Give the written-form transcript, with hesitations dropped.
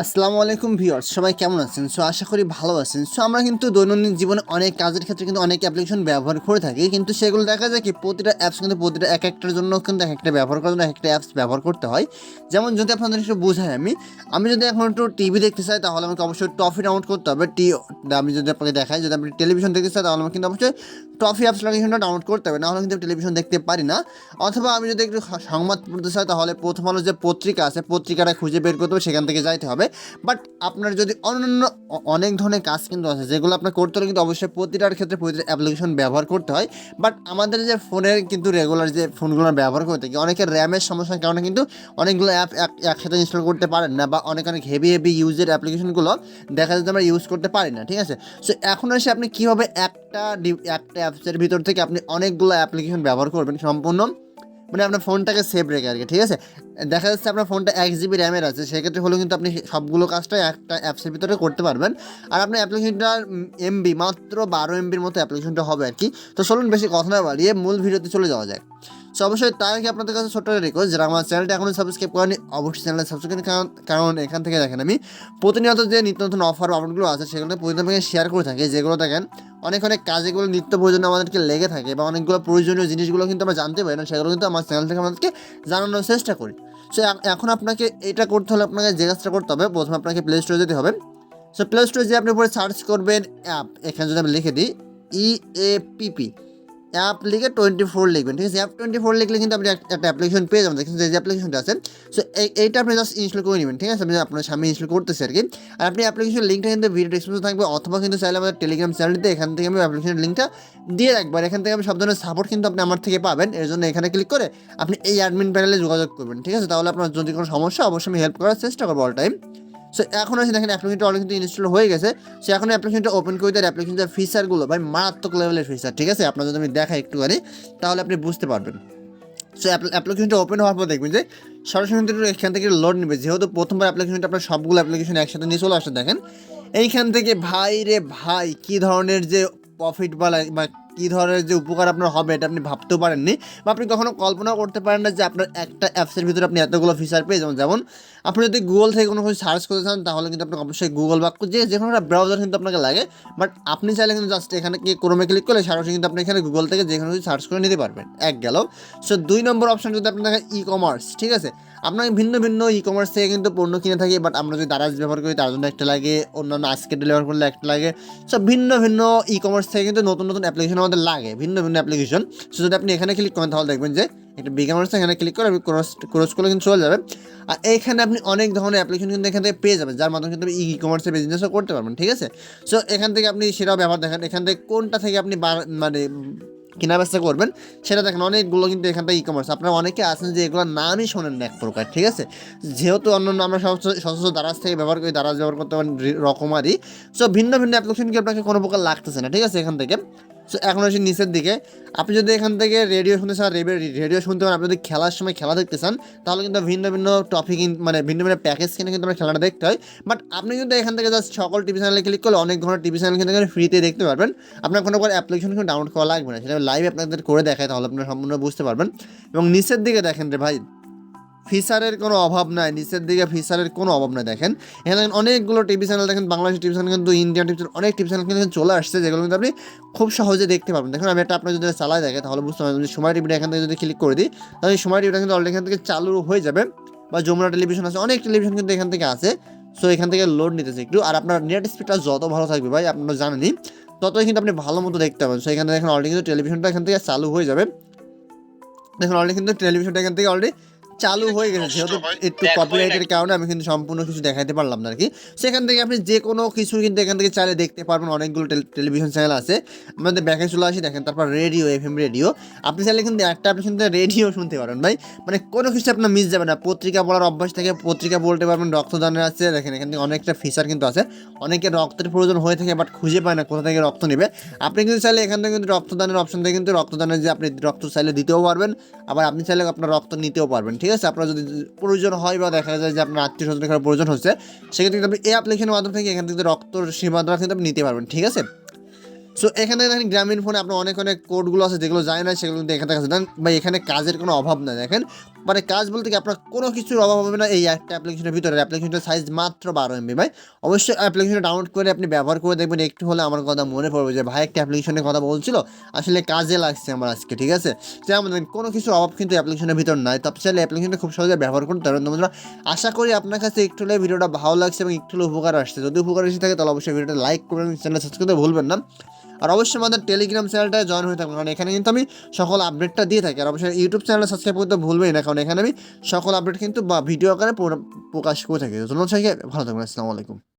আসসালামু আলাইকুম ভিউয়ার্স, সবাই কেমন আছেন? আশা করি ভালো আছেন। আমরা কিন্তু দৈনন্দিন জীবনে অনেক কাজের ক্ষেত্রে কিন্তু অনেক অ্যাপ্লিকেশন ব্যবহার করে থাকি, কিন্তু সেগুলো দেখা যায় কি প্রতিটা অ্যাপস কিন্তু প্রতিটা এক একটার জন্য কিন্তু এক একটা ব্যবহার করার জন্য এক একটা অ্যাপস ব্যবহার করতে হয়। যেমন যদি আপনাদের একটু বোঝাই, আমি যদি এখন একটু টিভি দেখতে চাই তাহলে আমাকে অবশ্যই টফি ডাউনলোড করতে হবে। আমি যদি আপনাকে দেখাই, যদি আপনি টেলিভিশন দেখতে চাই তাহলে আমাকে কিন্তু অবশ্যই টফি অ্যাপস অ্যাপ্লিকেশনটা ডাউনলোড করতে হবে, নাহলে কিন্তু টেলিভিশন দেখতে পারি না। অথবা আমি যদি একটু সংবাদ পড়তে চাই তাহলে প্রথম আলো যে পত্রিকা আছে পত্রিকাটা খুঁজে বের করতে হবে, সেখান থেকে যাইতে হবে। বাট আপনার যদি অন্যান্য অনেক ধরনের কাজ কিন্তু আছে যেগুলো আপনার করতে হলে কিন্তু অবশ্যই প্রতিটার ক্ষেত্রে প্রতিটা অ্যাপ্লিকেশন ব্যবহার করতে হয়। বাট আমাদের যে ফোনের কিন্তু রেগুলার যে ফোনগুলো ব্যবহার করে থাকি, অনেকের র্যামের সমস্যার কারণে কিন্তু অনেকগুলো অ্যাপ একসাথে ইনস্টল করতে পারেন না, বা অনেক হেভি ইউজের অ্যাপ্লিকেশনগুলো দেখা যাচ্ছে আমরা ইউজ করতে পারি না। ঠিক আছে, সো এখন এসে আপনি কীভাবে একটা অ্যাপসের ভিতর থেকে আপনি অনেকগুলো অ্যাপ্লিকেশন ব্যবহার করবেন সম্পূর্ণ, মানে আপনার ফোনটাকে সেভ রেখে আর কি। ঠিক আছে, দেখা যাচ্ছে আপনার ফোনটা 1 GB র্যামের আছে, সেক্ষেত্রে হলেও কিন্তু আপনি সবগুলো কাজটাই একটা অ্যাপসের ভিতরে করতে পারবেন। আর আপনার অ্যাপ্লিকেশনটার এমবি মাত্র 12 MBর মতো অ্যাপ্লিকেশনটা হবে আর কি। তো চলুন বেশি কথা না বাড়িয়ে মূল ভিডিওতে চলে যাওয়া যায়। সো অবশ্যই তার আগে আপনাদের কাছে ছোট্ট রিকোয়েস্ট, যারা আমার চ্যানেলটা এখনও সাবস্ক্রাইব করেনি অবশ্যই চ্যানেলটা সাবস্ক্রাইব করেন, কারণ এখান থেকে দেখেন আমি প্রতিনিয়ত যে নিত্য নতুন অফার আপডেটগুলো আছে সেগুলো প্রতিদিন শেয়ার করে থাকি, যেগুলো দেখেন অনেক কাজেগুলো নিত্য প্রয়োজনীয় আমাদেরকে লেগে থাকে, বা অনেকগুলো প্রয়োজনীয় জিনিসগুলো কিন্তু আমরা জানতে পারি না, সেগুলো কিন্তু আমার চ্যানেল থেকে আমাদেরকে জানানোর চেষ্টা করি। সো এখন আপনাকে এটা করতে হলে আপনাকে যে কাজটা করতে হবে, প্রথমে আপনাকে প্লে স্টোরে যেতে হবে। সো প্লে স্টোরে যে আপনি উপরে সার্চ করবেন অ্যাপ, এখানে যদি আমি লিখে দিই EAPP অ্যাপ লিখে 24 লিখবেন। ঠিক আছে, Eapp24 লিখলে কিন্তু আপনি একটা অ্যাপ্লিকেশন পেয়ে যাবেন। দেখেন যে অ্যাপ্লিকেশনটা আছে, সো এইটা আপনি জাস্ট ইনস্টল করে নেবেন। ঠিক আছে, আমি আপনার সামনে ইনস্টল করতেছি আর কি। আর আপনি অ্যাপ্লিকেশন লিঙ্কটা কিন্তু ভিডিও ডিসক্রিপশনে থাকবে, অথবা কিন্তু চাইলে আমাদের টেলিগ্রাম চ্যানেলটিতে এখান থেকে আমি অ্যাপ্লিকেশনের লিঙ্কটা দিয়ে রাখবো। আর এখান থেকে আমি সব ধরনের সাপোর্ট কিন্তু আপনি আমার থেকে পাবেন। এর জন্য এখানে ক্লিক করে আপনি এই অ্যাডমিন প্যানেলে যোগাযোগ করবেন। ঠিক আছে, তাহলে আপনার যদি কোনো সমস্যা অবশ্যই আমি হেল্প করার চেষ্টা করবো অল টাইম। সো এখন আসে দেখেন অ্যাপ্লিকেশনটা অলরেডি কিন্তু ইনস্টল হয়ে গেছে। সো এখন অ্যাপ্লিকেশনটা ওপেন করে দেয়, অ্যাপ্লিকেশনের ফিচারগুলো ভাই মারাত্মক লেভেলের ফিচার। ঠিক আছে, আপনার যদি আমি দেখাই একটুখানি তাহলে আপনি বুঝতে পারবেন। সো অ্যাপ্লিকেশনটা ওপেন হওয়ার পর দেখবেন যে সরাসরি কিন্তু এখান থেকে লোড নেবে, যেহেতু প্রথমবার অ্যাপ্লিকেশনটা আপনার সবগুলো অ্যাপ্লিকেশন একসাথে নিয়ে চলে আসে। দেখেন এইখান থেকে ভাই রে ভাই কী ধরনের যে প্রফিট বা কী ধরনের যে উপকার আপনার হবে এটা আপনি ভাবতেও পারেননি, বা আপনি কখনো কল্পনাও করতে পারেন না যে আপনার একটা অ্যাপসের ভিতরে আপনি এতগুলো ফিচার পেয়ে যাবেন। যেমন আপনি যদি গুগল থেকে কোনো কিছু সার্চ করতে চান তাহলে কিন্তু আপনাকে অবশ্যই গুগল বা যে কোনো একটা ব্রাউজার কিন্তু আপনাকে লাগে, বাট আপনি চাইলে কিন্তু জাস্ট এখানে ক্রোমে ক্লিক করলে সরাসরি কিন্তু আপনি এখানে গুগল থেকে যে কোনো কিছু সার্চ করে নিতে পারবেন। এক গেল। সো 2 নম্বর অপশন যদি আপনি দেখেন ই-কমার্স। ঠিক আছে, আপনাকে ভিন্ন ভিন্ন ই-কমার্স থেকে কিন্তু পণ্য কিনে থাকি, বাট আমরা যদি দারাজ ব্যবহার করি তার জন্য একটা লাগে, অন্যান্য আজকে ডেলিভার করলে একটা লাগে। সব ভিন্ন ভিন্ন ই-কমার্স থেকে কিন্তু নতুন নতুন অ্যাপ্লিকেশন আমাদের লাগে, ভিন্ন ভিন্ন অ্যাপ্লিকেশন। সো যদি আপনি এখানে ক্লিক করেন তাহলে দেখবেন যে একটা বিজ্ঞাপন এখানে ক্লিক করে আপনি ক্রস করলে কিন্তু চলে যাবে। আর এইখানে আপনি অনেক ধরনের অ্যাপ্লিকেশন কিন্তু এখান থেকে পেয়ে যাবেন, যার মাধ্যমে কিন্তু ই-কমার্সের বিজনেসও করতে পারবেন। ঠিক আছে, সো এখান থেকে আপনি সেটাও ব্যবহার দেখেন, এখান থেকে কোনটা থেকে আপনি মানে কেনা বেচা করবেন সেটা দেখেন। অনেকগুলো কিন্তু এখান থেকে ই-কমার্স, আপনারা অনেকে আছেন যে এগুলোর নামই শোনেন না এক প্রকার। ঠিক আছে, যেহেতু অন্যান্য আমরা সচরাচর দারাজ থেকে ব্যবহার করি, দারাজ ব্যবহার করতে পারেন রকমারি। সো ভিন্ন ভিন্ন অ্যাপ্লিকেশন কি আপনাকে কোনো প্রকার লাগতেছে না। ঠিক আছে, এখান থেকে সো এখন আসি নিচের দিকে। আপনি যদি এখান থেকে রেডিও শুনতে চান রেডিও শুনতে পারেন। আপনি যদি খেলার সময় খেলা দেখতে চান তাহলে কিন্তু ভিন্ন ভিন্ন টপিক মানে ভিন্ন ভিন্ন প্যাকেজ কিনে কিন্তু আমরা খেলাটা দেখতে হয়। বাট আপনি কিন্তু এখান থেকে জাস্ট সকল টিভি চ্যানেলে ক্লিক করলে অনেক ধরনের টিভি চ্যানেল কিন্তু এখানে ফ্রিতে দেখতে পারবেন। আপনার কোনো অ্যাপ্লিকেশন কিন্তু ডাউনলোড করা লাগবে না, সেটা লাইভ আপনাদের করে দেখায়, তাহলে আপনারা সম্পূর্ণ বুঝতে পারবেন। এবং নিচের দিকে দেখেন রে ভাই, ফিচারের কোনো অভাব নাই, নিচের দিকে ফিচারের কোনো অভাব নাই। দেখেন এখানে দেখেন অনেকগুলো টিভি চ্যানেল, দেখেন বাংলাদেশের টিভি চ্যানেল কিন্তু ইন্ডিয়ান টিভি চ্যানেল, অনেক টিভি চ্যানেল কিন্তু চলে আসছে, যেগুলো কিন্তু আপনি খুব সহজে দেখতে পারবেন। দেখুন আমি একটা আপনার যদি চালাই দেখে তাহলে বুঝতে পারবেন। যদি সময় টিভিটা এখান থেকে যদি ক্লিক করে দিই তাহলে সময় টিভিটা কিন্তু অলরেডি এখান থেকে চালু হয়ে যাবে, বা যমুনা টেলিভিশন আছে, অনেক টেলিভিশন কিন্তু এখান থেকে আছে। সো এখান থেকে লোড নিতেছে একটু। আর আপনার নেট স্পিডটা যত ভালো থাকবে ভাই, আপনারা জানেনই, ততই কিন্তু আপনি ভালো মতো দেখতে পাবেন। সো এখানে দেখেন অলরেডি কিন্তু টেলিভিশনটা এখান থেকে চালু হয়ে যাবে। দেখুন অলরেডি কিন্তু টেলিভিশনটা এখান থেকে অলরেডি চালু হয়ে গেছে, যেহেতু একটু কপিরাইটের কারণে আমি কিন্তু সম্পূর্ণ কিছু দেখাতে পারলাম না আর কি। সেখান থেকে আপনি যে কোনো কিছু কিন্তু এখান থেকে চাইলে দেখতে পারবেন। অনেকগুলো টেলিভিশন চ্যানেল আছে। আমাদের ব্যাকে চলে আসি, দেখেন তারপর রেডিও, FM রেডিও। আপনি চাইলে কিন্তু একটা আপনি শুনতে রেডিও শুনতে পারেন ভাই, মানে কোনো কিছু আপনার মিস যাবে না। পত্রিকা পড়ার অভ্যাস থেকে পত্রিকা বলতে পারবেন, রক্তদানের আছে, দেখেন এখান থেকে অনেকটা ফিচার কিন্তু আছে। অনেকের রক্তের প্রয়োজন হয়ে থাকে বাট খুঁজে পায় না কোথা থেকে রক্ত নেবে। আপনি কিন্তু চাইলে এখান থেকে কিন্তু রক্তদানের অপশন থেকে কিন্তু রক্তদানের যে আপনি রক্ত চাইলে দিতেও পারবেন, আবার আপনি চাইলে আপনার রক্ত নিতেও পারবেন। ঠিক আছে, আপনার যদি প্রয়োজন হয় বা দেখা যায় যে আপনার আত্মীয় স্বজনের প্রয়োজন হচ্ছে, সেক্ষেত্রে কিন্তু আপনি এই অ্যাপ্লিকেশনের মাধ্যম থেকে এখান থেকে রক্তর সীমাটা কিন্তু আপনি নিতে পারবেন। ঠিক আছে, সো এখানে দেখেন গ্রামীণ ফোনে আপনার অনেক কোডগুলো আছে যেগুলো যায় না, সেগুলো কিন্তু এখান থেকে আছে। বা এখানে কাজের কোনো অভাব না। দেখেন মানে কাজ বলতে কি আপনার কোনো কিছুর অভাব হবে না এই একটা অ্যাপ্লিকেশনের ভিতরে। অ্যাপ্লিকেশনটার সাইজ মাত্র 12 MB ভাই। অবশ্যই অ্যাপ্লিকেশনটা ডাউনলোড করে আপনি ব্যবহার করে দেখবেন, একটু হলে আমার কথা মনে পড়বে যে ভাই একটা অ্যাপ্লিকেশনের কথা বলছিল, আসলে কাজে লাগছে আমার আজকে, ঠিক আছে। যেমন কোনো কিছুর অভাব কিন্তু অ্যাপ্লিকেশনের ভিতর নাই, তো আপনি চাইলে অ্যাপ্লিকেশনটা খুব সহজে ব্যবহার করতে পারবেন। তো বন্ধুরা, আশা করি আপনার কাছে একটু হলে ভিডিওটা ভালো লাগছে এবং একটু হলে উপকার আসছে। যদি উপকার এসে থাকে তাহলে অবশ্যই ভিডিওটা লাইক করবেন, চ্যানেল সাবস্ক্রাইব করতে ভুলবেন না। আর অবশ্যই আমাদের টেলিগ্রাম চ্যানেলটায় জয়েন হয়ে থাকবেন, কারণ এখানে কিন্তু আমি সকল আপডেটটা দিয়ে থাকি। আর অবশ্যই ইউটিউব চ্যানেল সাবস্ক্রাইব করতে ভুলবেন না, কারণ এখানে আমি সকল আপডেট কিন্তু বা ভিডিও আকারে প্রকাশ করে থাকি। ধন্যবাদ সবাইকে, ভালো থাকবেন, আসসালামু আলাইকুম।